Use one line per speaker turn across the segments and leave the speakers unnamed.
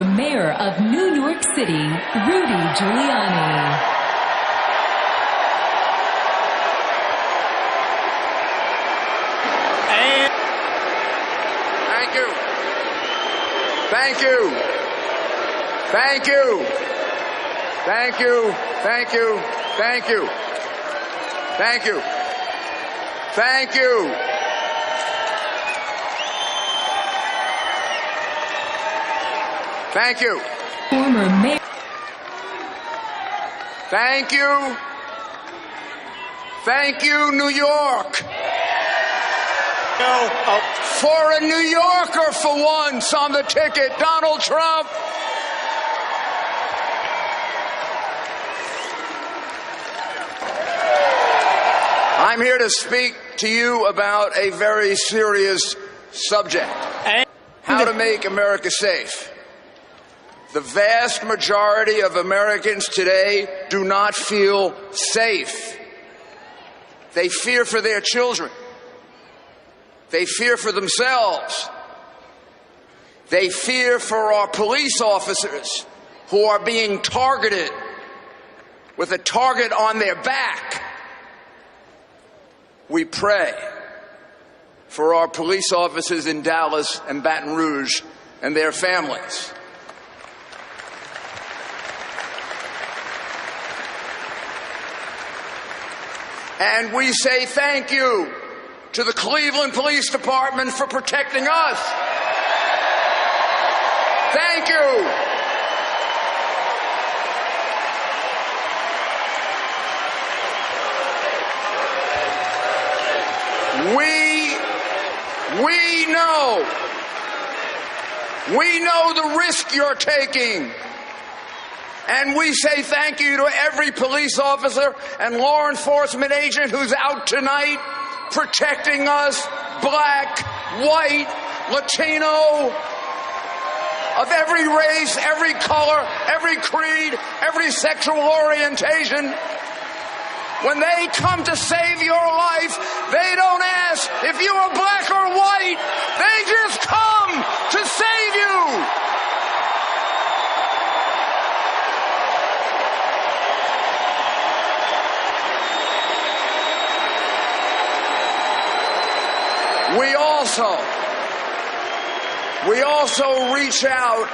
Mayor of New York City, Rudy Giuliani.
Thank you. Thank you. Thank you. Thank you. Thank you. Thank you. Thank you. Thank you. Thank you.
Former Mayor.
Thank you. Thank you, New York. For a New Yorker for once on the ticket, Donald Trump. I'm here to speak to you about a very serious subject. How to make America safe. The vast majority of Americans today do not feel safe. They fear for their children. They fear for themselves. They fear for our police officers who are being targeted with a target on their back. We pray for our police officers in Dallas and Baton Rouge and their families. And we say thank you to the Cleveland Police Department for protecting us. Thank you. We know the risk you're taking. And we say thank you to every police officer and law enforcement agent who's out tonight protecting us, black, white, Latino, of every race, every color, every creed, every sexual orientation. When they come to save your life, they don't ask if you are black or white. They just come to save you. We also reach out.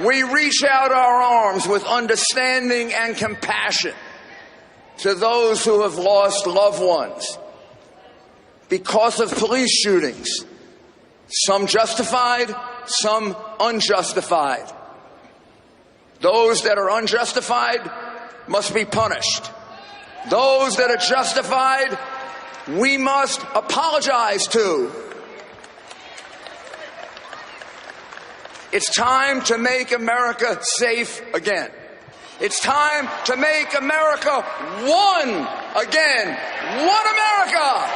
We reach out our arms with understanding and compassion to those who have lost loved ones because of police shootings, some justified, some unjustified. Those that are unjustified must be punished. Those that are justified, we must apologize to. It's time to make America safe again. It's time to make America one again. One America.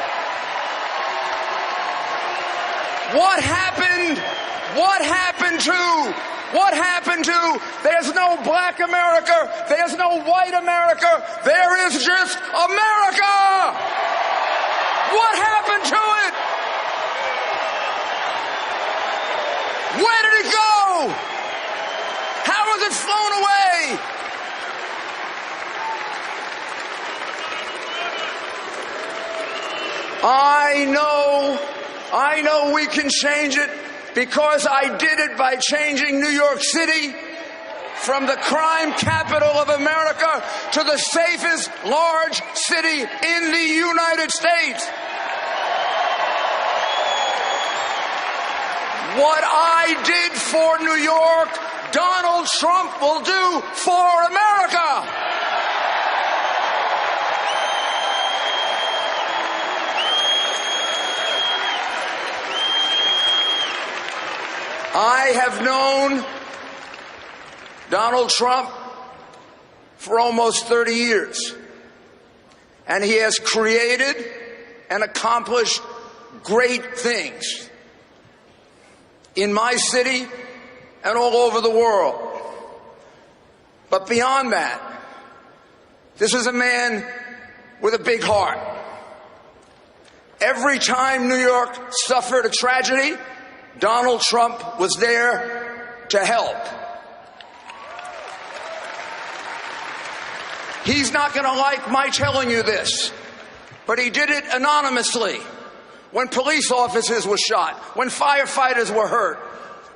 What happened to there's no black America, there's no white America, there is just America. What happened to it? Where did it go? How was it flown away? I know we can change it because I did it by changing New York City from the crime capital of America to the safest large city in the United States. What I did for New York, Donald Trump will do for America. I have known Donald Trump for almost 30 years, and he has created and accomplished great things in my city and all over the world. But beyond that, this is a man with a big heart. Every time New York suffered a tragedy, Donald Trump was there to help. He's not going to like my telling you this, but he did it anonymously. When police officers were shot, when firefighters were hurt,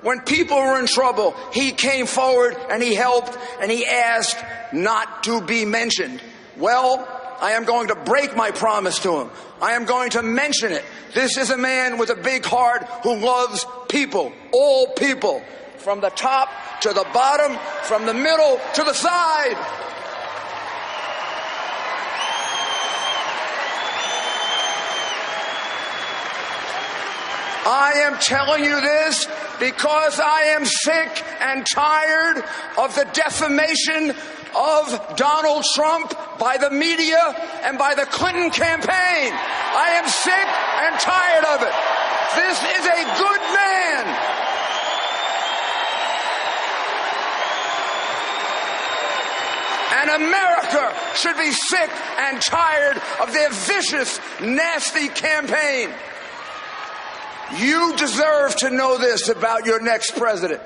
when people were in trouble, he came forward and he helped and he asked not to be mentioned. Well, I am going to break my promise to him. I am going to mention it. This is a man with a big heart who loves people, all people, from the top to the bottom, from the middle to the side. I am telling you this because I am sick and tired of the defamation of Donald Trump by the media and by the Clinton campaign. I am sick and tired of it. This is a good man. And America should be sick and tired of their vicious, nasty campaign. You deserve to know this about your next president.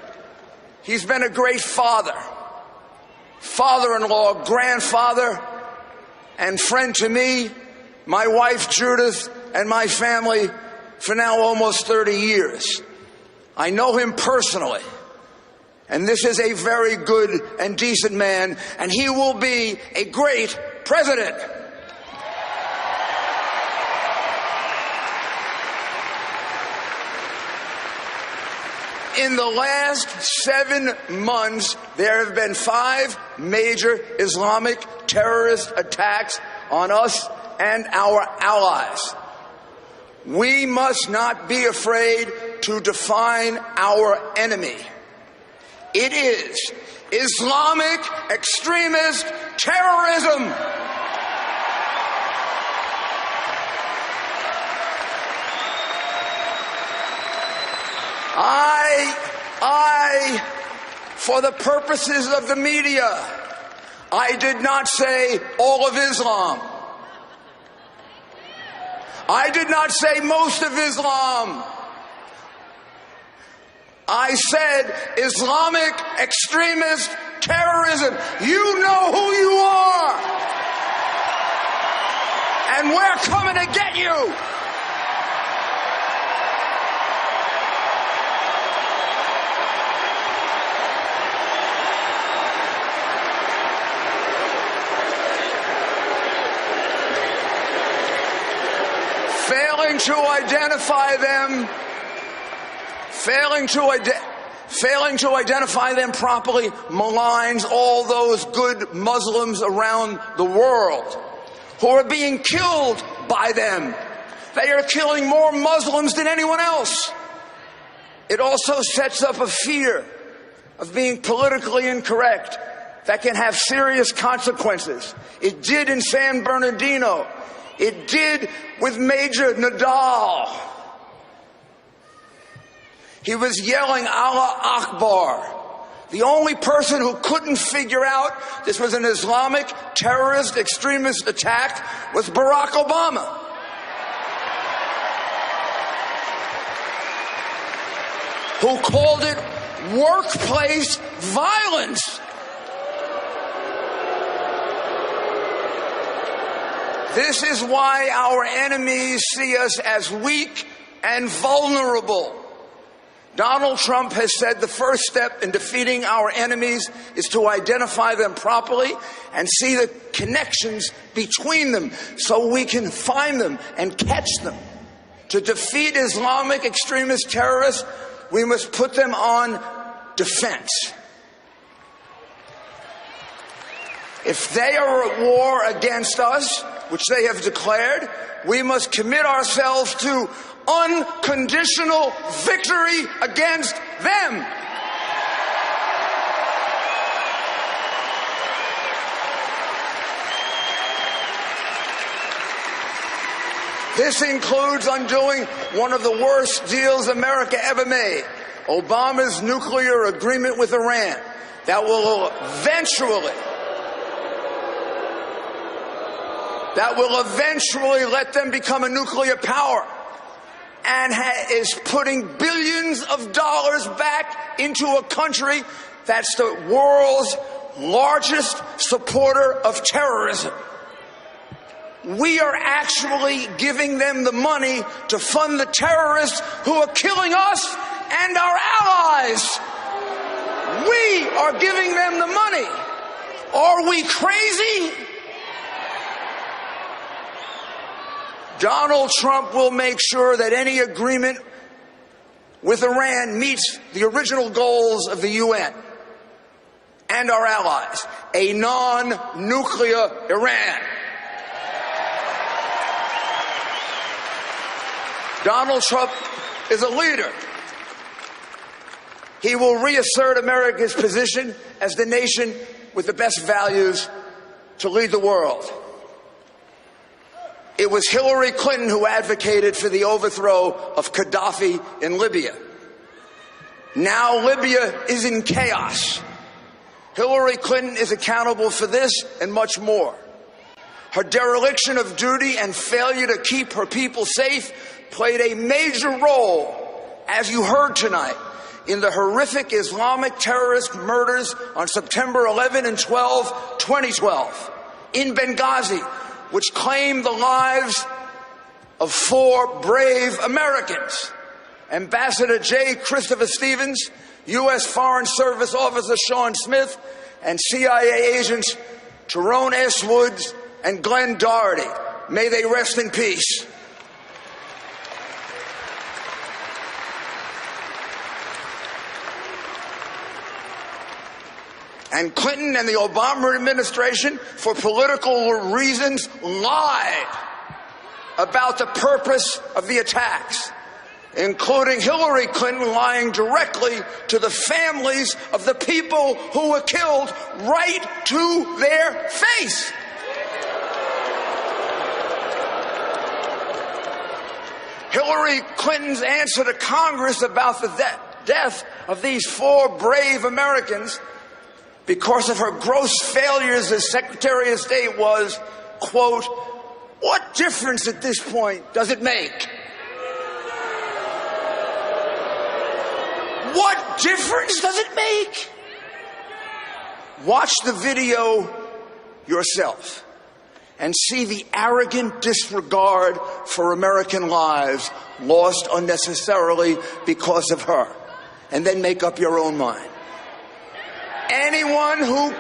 He's been a great father, father-in-law, grandfather, and friend to me, my wife Judith, and my family for now almost 30 years. I know him personally, and this is a very good and decent man, and he will be a great president. In the last 7 months, there have been 5 major Islamic terrorist attacks on us and our allies. We must not be afraid to define our enemy. It is Islamic extremist terrorism. For the purposes of the media, I did not say all of Islam. I did not say most of Islam. I said Islamic extremist terrorism. You know who you are. And we're coming to get you. Failing to identify them properly maligns all those good Muslims around the world who are being killed by them. They are killing more Muslims than anyone else. It also sets up a fear of being politically incorrect that can have serious consequences. It did in San Bernardino. It did with Major Nadal. He was yelling Allah Akbar. The only person who couldn't figure out this was an Islamic terrorist extremist attack was Barack Obama. Who called it workplace violence. This is why our enemies see us as weak and vulnerable. Donald Trump has said the first step in defeating our enemies is to identify them properly and see the connections between them so we can find them and catch them. To defeat Islamic extremist terrorists, we must put them on defense. If they are at war against us, which they have declared, we must commit ourselves to unconditional victory against them. This includes undoing one of the worst deals America ever made, Obama's nuclear agreement with Iran, that will eventually let them become a nuclear power. and is putting billions of dollars back into a country that's the world's largest supporter of terrorism. We are actually giving them the money to fund the terrorists who are killing us and our allies. We are giving them the money. Are we crazy? Donald Trump will make sure that any agreement with Iran meets the original goals of the UN and our allies, a non-nuclear Iran. Donald Trump is a leader. He will reassert America's position as the nation with the best values to lead the world. It was Hillary Clinton who advocated for the overthrow of Gaddafi in Libya. Now Libya is in chaos. Hillary Clinton is accountable for this and much more. Her dereliction of duty and failure to keep her people safe played a major role, as you heard tonight, in the horrific Islamic terrorist murders on September 11 and 12, 2012, in Benghazi, which claimed the lives of 4 brave Americans. Ambassador J. Christopher Stevens, U.S. Foreign Service Officer Sean Smith, and CIA agents Tyrone S. Woods and Glenn Doherty. May they rest in peace. And Clinton and the Obama administration, for political reasons, lied about the purpose of the attacks, including Hillary Clinton lying directly to the families of the people who were killed right to their face. Hillary Clinton's answer to Congress about the death of these 4 brave Americans, because of her gross failures as Secretary of State, was, quote, "What difference at this point does it make?" What difference does it make? Watch the video yourself and see the arrogant disregard for American lives lost unnecessarily because of her, and then make up your own mind. Anyone who...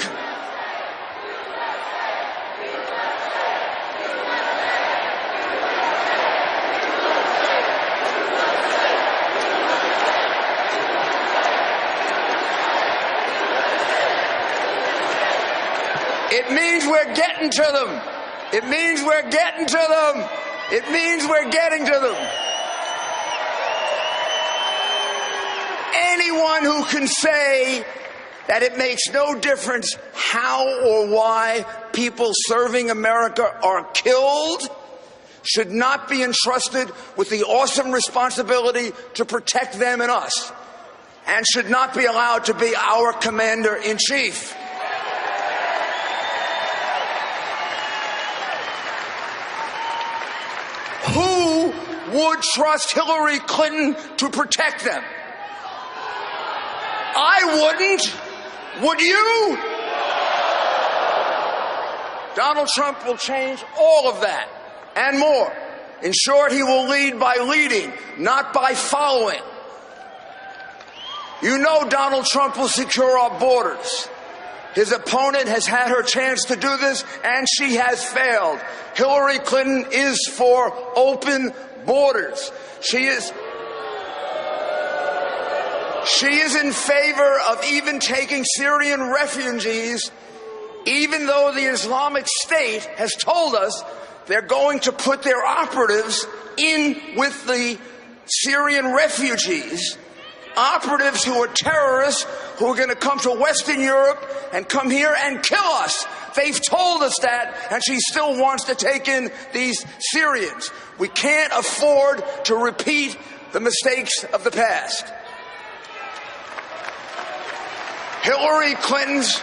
It means we're getting to them. It means we're getting to them. It means we're getting to them. Anyone who can say that it makes no difference how or why people serving America are killed should not be entrusted with the awesome responsibility to protect them and us, and should not be allowed to be our commander-in-chief. Who would trust Hillary Clinton to protect them? I wouldn't. Would you? Donald Trump will change all of that and more. In short, he will lead by leading, not by following. You know Donald Trump will secure our borders. His opponent has had her chance to do this, and she has failed. Hillary Clinton is for open borders. She is in favor of even taking Syrian refugees, even though the Islamic State has told us they're going to put their operatives in with the Syrian refugees, operatives who are terrorists who are going to come to Western Europe and come here and kill us. They've told us that, and she still wants to take in these Syrians. We can't afford to repeat the mistakes of the past. Hillary Clinton's